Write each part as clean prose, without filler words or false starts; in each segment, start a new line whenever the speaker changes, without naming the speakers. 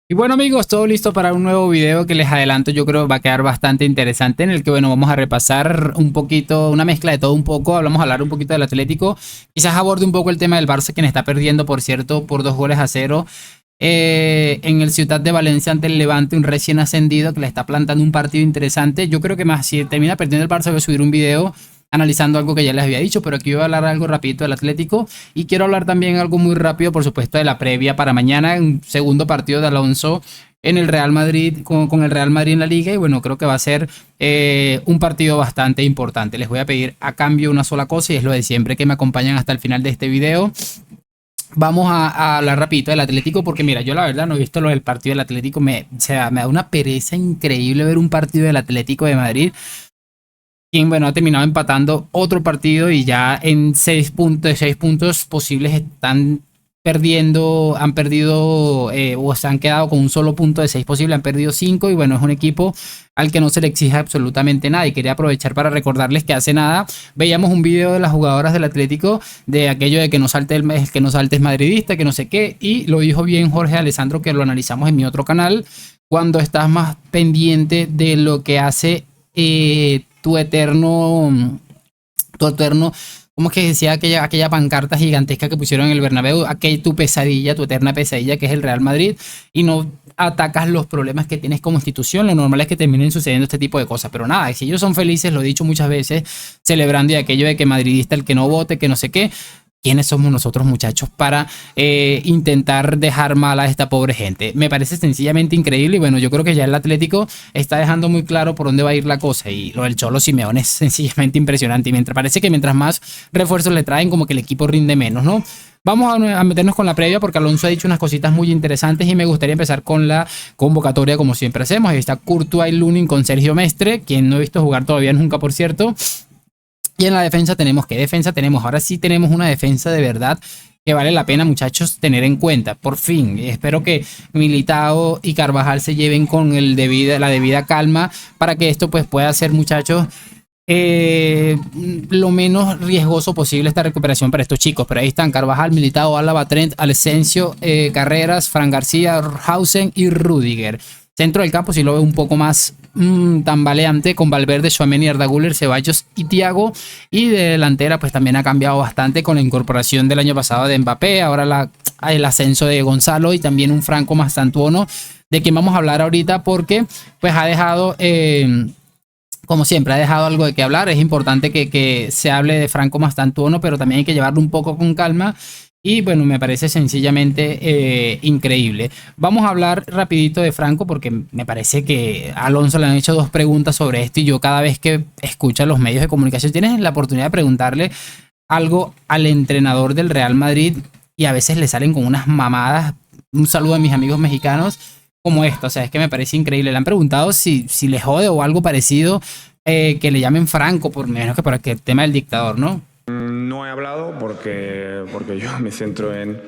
Y bueno amigos, todo listo para un nuevo video que les adelanto, yo creo va a quedar bastante interesante, en el que bueno, vamos a repasar un poquito, una mezcla de todo un poco, vamos a hablar un poquito del Atlético, quizás aborde un poco el tema del Barça, quien está perdiendo por cierto por 2 goles a 0 en el Ciudad de Valencia ante el Levante, un recién ascendido que le está plantando un partido interesante. Yo creo que más si termina perdiendo el Barça voy a subir un video analizando algo que ya les había dicho, pero aquí voy a hablar algo rapidito del Atlético y quiero hablar también algo muy rápido, por supuesto, de la previa para mañana, un segundo partido de Alonso en el Real Madrid, con el Real Madrid en la liga, y bueno, creo que va a ser un partido bastante importante. Les voy a pedir a cambio una sola cosa y es lo de siempre, que me acompañan hasta el final de este video. Vamos a hablar rapidito del Atlético porque mira, yo la verdad no he visto lo del partido del Atlético, o sea, me da una pereza increíble ver un partido del Atlético de Madrid, quien bueno ha terminado empatando otro partido y ya en 6 puntos posibles están perdiendo, han perdido o se han quedado con un solo punto de 6 posibles, han perdido 5 y bueno, es un equipo al que no se le exige absolutamente nada. Y quería aprovechar para recordarles que hace nada veíamos un video de las jugadoras del Atlético de aquello de que no salte el que no saltes madridista, que no sé qué, y lo dijo bien Jorge Alessandro, que lo analizamos en mi otro canal. Cuando estás más pendiente de lo que hace tu eterno, ¿cómo es que decía aquella pancarta gigantesca que pusieron en el Bernabéu? Tu pesadilla, tu eterna pesadilla, que es el Real Madrid, y no atacas los problemas que tienes como institución. Lo normal es que terminen sucediendo este tipo de cosas, pero nada, si ellos son felices, lo he dicho muchas veces, celebrando y aquello de que madridista el que no vote, que no sé qué. ¿Quiénes somos nosotros, muchachos, para intentar dejar mal a esta pobre gente? Me parece sencillamente increíble y bueno, yo creo que ya el Atlético está dejando muy claro por dónde va a ir la cosa, y lo del Cholo Simeone es sencillamente impresionante, y parece que mientras más refuerzos le traen, como que el equipo rinde menos, ¿no? Vamos a meternos con la previa porque Alonso ha dicho unas cositas muy interesantes y me gustaría empezar con la convocatoria como siempre hacemos. Ahí está Courtois y Lunin con Sergio Mestre, quien no he visto jugar todavía nunca, por cierto. Y en la defensa tenemos, ¿qué defensa tenemos? Ahora sí tenemos una defensa de verdad que vale la pena, muchachos, tener en cuenta. Por fin, espero que Militao y Carvajal se lleven con la debida calma para que esto pues pueda ser, muchachos, lo menos riesgoso posible esta recuperación para estos chicos. Pero ahí están Carvajal, Militao, Álava, Trent, Asensio, Carreras, Fran García, Hausen y Rudiger. Centro del campo sí lo veo un poco más tambaleante, con Valverde, Tchouaméni, Arda Güler, Ceballos y Thiago. Y de delantera pues también ha cambiado bastante con la incorporación del año pasado de Mbappé, ahora el ascenso de Gonzalo y también un Franco Mastantuono, de quien vamos a hablar ahorita porque pues ha dejado... como siempre, ha dejado algo de qué hablar. Es importante que se hable de Franco Mastantuono, pero también hay que llevarlo un poco con calma. Y bueno, me parece sencillamente increíble. Vamos a hablar rapidito de Franco porque me parece que a Alonso le han hecho 2 preguntas sobre esto y yo cada vez que escucho los medios de comunicación tienes la oportunidad de preguntarle algo al entrenador del Real Madrid y a veces le salen con unas mamadas. Un saludo a mis amigos mexicanos como esto, o sea, es que me parece increíble. Le han preguntado si le jode o algo parecido que le llamen Franco, por menos que por el tema del dictador, ¿no?
No he hablado porque yo me centro en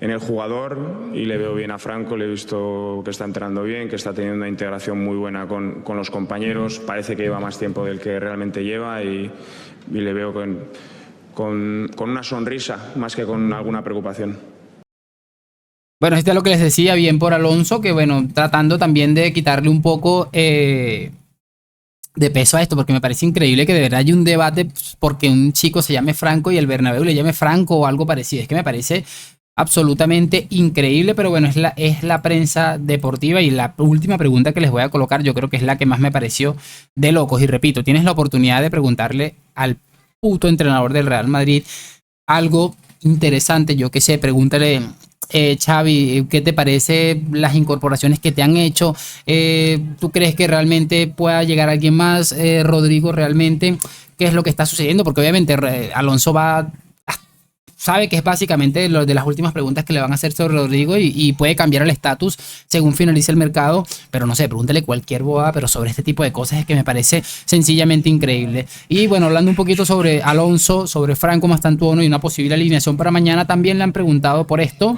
el jugador y le veo bien a Franco, le he visto que está entrenando bien, que está teniendo una integración muy buena con los compañeros, parece que lleva más tiempo del que realmente lleva y le veo con una sonrisa más que con alguna preocupación.
Bueno, esto es lo que les decía, bien por Alonso, que bueno, tratando también de quitarle un poco de peso a esto, porque me parece increíble que de verdad hay un debate porque un chico se llame Franco y el Bernabéu le llame Franco o algo parecido. Es que me parece absolutamente increíble, pero bueno, es la prensa deportiva. Y la última pregunta que les voy a colocar, yo creo que es la que más me pareció de locos. Y repito, tienes la oportunidad de preguntarle al puto entrenador del Real Madrid algo interesante, yo qué sé, pregúntale... Xavi, ¿qué te parece las incorporaciones que te han hecho? ¿Tú crees que realmente pueda llegar alguien más? Rodrigo, realmente, ¿qué es lo que está sucediendo? Porque obviamente Alonso sabe que es básicamente lo de las últimas preguntas que le van a hacer sobre Rodrigo y puede cambiar el estatus según finalice el mercado, pero no sé, pregúntale cualquier boda, pero sobre este tipo de cosas es que me parece sencillamente increíble. Y bueno, hablando un poquito sobre Alonso, sobre Franco Mastantuono y una posible alineación para mañana, también le han preguntado por esto,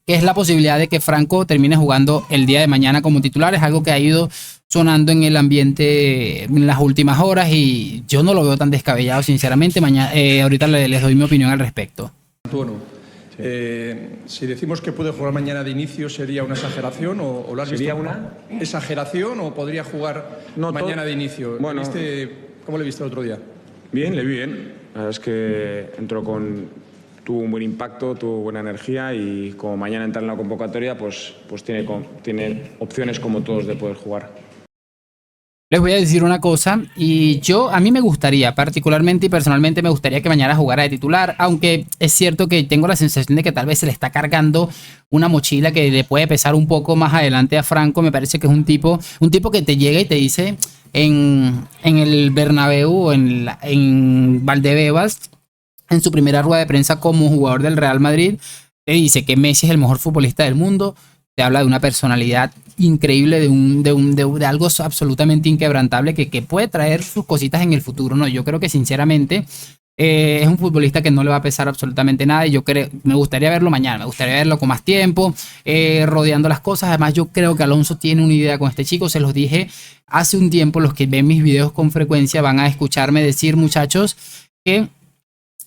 que es la posibilidad de que Franco termine jugando el día de mañana como titular. Es algo que ha ido sonando en el ambiente en las últimas horas y yo no lo veo tan descabellado, sinceramente. Ahorita les doy mi opinión al respecto.
Bueno, Si decimos que puede jugar mañana de inicio, ¿sería una exageración o lo has visto?
¿Sería una
exageración o podría jugar mañana de inicio?
Bueno,
¿Cómo le viste el otro día?
Bien, le vi bien. La verdad es que tuvo un buen impacto, tuvo buena energía y como mañana entra en la convocatoria, pues tiene opciones como todos de poder jugar.
Les voy a decir una cosa, y a mí me gustaría, particularmente y personalmente me gustaría que mañana jugara de titular, aunque es cierto que tengo la sensación de que tal vez se le está cargando una mochila que le puede pesar un poco más adelante a Franco. Me parece que es un tipo que te llega y te dice en el Bernabéu o en Valdebebas, en su primera rueda de prensa como jugador del Real Madrid, te dice que Messi es el mejor futbolista del mundo. Te habla de una personalidad increíble, de algo absolutamente inquebrantable que puede traer sus cositas en el futuro, ¿no? Yo creo que sinceramente es un futbolista que no le va a pesar absolutamente nada, y me gustaría verlo mañana, me gustaría verlo con más tiempo, rodeando las cosas. Además, yo creo que Alonso tiene una idea con este chico, se los dije hace un tiempo. Los que ven mis videos con frecuencia van a escucharme decir, muchachos, que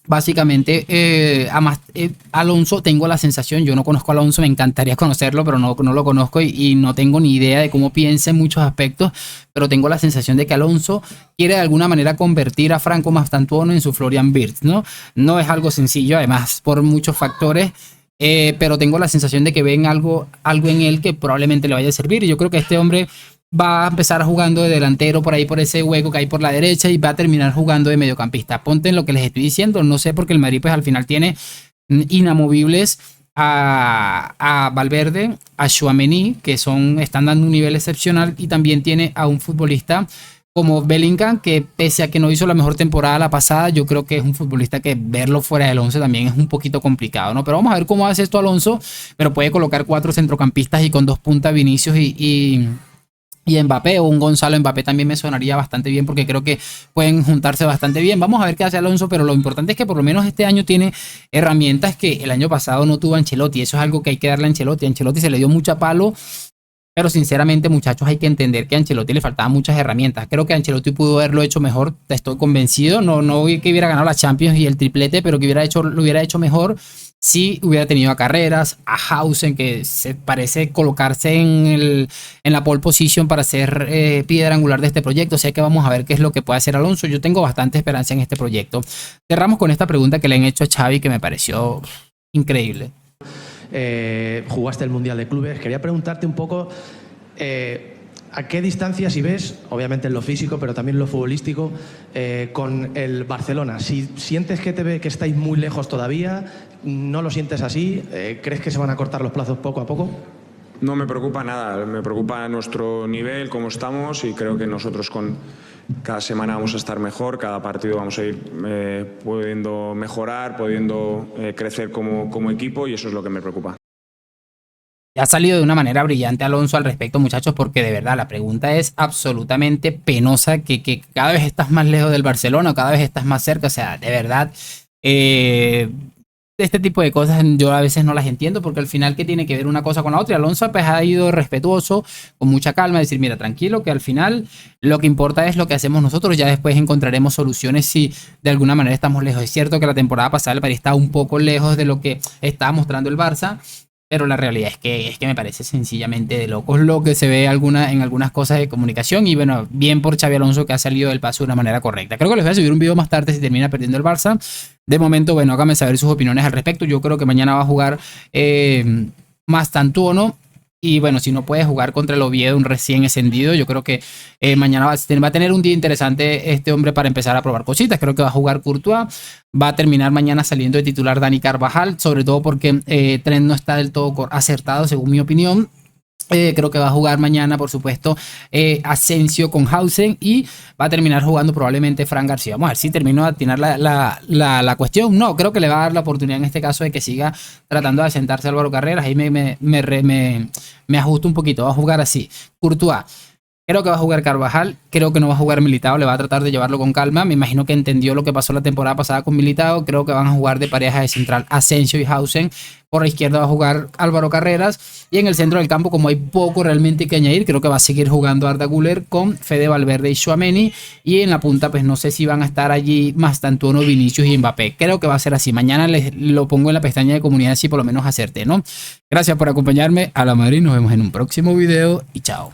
básicamente, Alonso, tengo la sensación, yo no conozco a Alonso, me encantaría conocerlo, pero no lo conozco y no tengo ni idea de cómo piensa en muchos aspectos, pero tengo la sensación de que Alonso quiere de alguna manera convertir a Franco Mastantuono en su Florian Wirtz, ¿no? No es algo sencillo, además, por muchos factores. Pero tengo la sensación de que ven algo en él que probablemente le vaya a servir, y yo creo que este hombre va a empezar jugando de delantero por ahí, por ese hueco que hay por la derecha, y va a terminar jugando de mediocampista. Ponte en lo que les estoy diciendo, no sé, porque el Madrid pues al final tiene inamovibles a Valverde, a Tchouaméni, que están dando un nivel excepcional, y también tiene a un futbolista como Bellingham, que pese a que no hizo la mejor temporada la pasada, yo creo que es un futbolista que verlo fuera del 11 también es un poquito complicado, ¿no? Pero vamos a ver cómo hace esto Alonso, pero puede colocar 4 centrocampistas y con 2 puntas, Vinicius y Mbappé, o un Gonzalo Mbappé también me sonaría bastante bien, porque creo que pueden juntarse bastante bien. Vamos a ver qué hace Alonso, pero lo importante es que por lo menos este año tiene herramientas que el año pasado no tuvo Ancelotti. Eso es algo que hay que darle a Ancelotti. A Ancelotti se le dio mucha palo, pero sinceramente, muchachos, hay que entender que a Ancelotti le faltaban muchas herramientas. Creo que Ancelotti pudo haberlo hecho mejor, estoy convencido. No que hubiera ganado la Champions y el triplete, pero que lo hubiera hecho mejor si hubiera tenido a Carreras, a Hausen, que se parece colocarse en la pole position para ser piedra angular de este proyecto. O sea que vamos a ver qué es lo que puede hacer Alonso. Yo tengo bastante esperanza en este proyecto. Cerramos con esta pregunta que le han hecho a Xavi, que me pareció increíble.
Jugaste el Mundial de Clubes. Quería preguntarte un poco a qué distancia, si ves, obviamente en lo físico, pero también en lo futbolístico, con el Barcelona. Si sientes que estáis muy lejos todavía, ¿no lo sientes así? ¿Crees que se van a cortar los plazos poco a poco?
No me preocupa nada, me preocupa nuestro nivel, cómo estamos, y creo que nosotros cada semana vamos a estar mejor, cada partido vamos a ir pudiendo mejorar, pudiendo crecer como equipo, y eso es lo que me preocupa.
Ha salido de una manera brillante Alonso al respecto, muchachos, porque de verdad la pregunta es absolutamente penosa, que cada vez estás más lejos del Barcelona o cada vez estás más cerca. O sea, de verdad, este tipo de cosas yo a veces no las entiendo, porque al final, ¿qué tiene que ver una cosa con la otra? Y Alonso pues ha ido respetuoso, con mucha calma, decir, mira, tranquilo, que al final lo que importa es lo que hacemos nosotros, ya después encontraremos soluciones si de alguna manera estamos lejos. Es cierto que la temporada pasada el Madrid estaba un poco lejos de lo que estaba mostrando el Barça, pero la realidad es que me parece sencillamente de locos lo que se ve en algunas cosas de comunicación. Y bueno, bien por Xabi Alonso, que ha salido del paso de una manera correcta. Creo que les voy a subir un video más tarde si termina perdiendo el Barça. De momento, bueno, háganme saber sus opiniones al respecto. Yo creo que mañana va a jugar Mastantuono. Y bueno, si no puede jugar contra el Oviedo, un recién ascendido, yo creo que mañana va a tener un día interesante este hombre para empezar a probar cositas. Creo que va a jugar Courtois, va a terminar mañana saliendo de titular Dani Carvajal, sobre todo porque Trent no está del todo acertado, según mi opinión. Creo que va a jugar mañana, por supuesto, Asensio con Hausen, y va a terminar jugando probablemente Fran García. Vamos a ver si termino de atinar la cuestión. No, creo que le va a dar la oportunidad en este caso de que siga tratando de asentarse Álvaro Carreras. Ahí me ajusto un poquito. Va a jugar así: Courtois, Creo que va a jugar Carvajal, creo que no va a jugar Militao, le va a tratar de llevarlo con calma. Me imagino que entendió lo que pasó la temporada pasada con Militao. Creo que van a jugar de pareja de central Asensio y Hausen. Por la izquierda va a jugar Álvaro Carreras. Y en el centro del campo, como hay poco realmente que añadir, creo que va a seguir jugando Arda Güler con Fede Valverde y Tchouaméni. Y en la punta, pues no sé si van a estar allí Mastantuono, Vinicius y Mbappé. Creo que va a ser así. Mañana les lo pongo en la pestaña de comunidad si por lo menos acerté, ¿no? Gracias por acompañarme. A la madre, nos vemos en un próximo video y chao.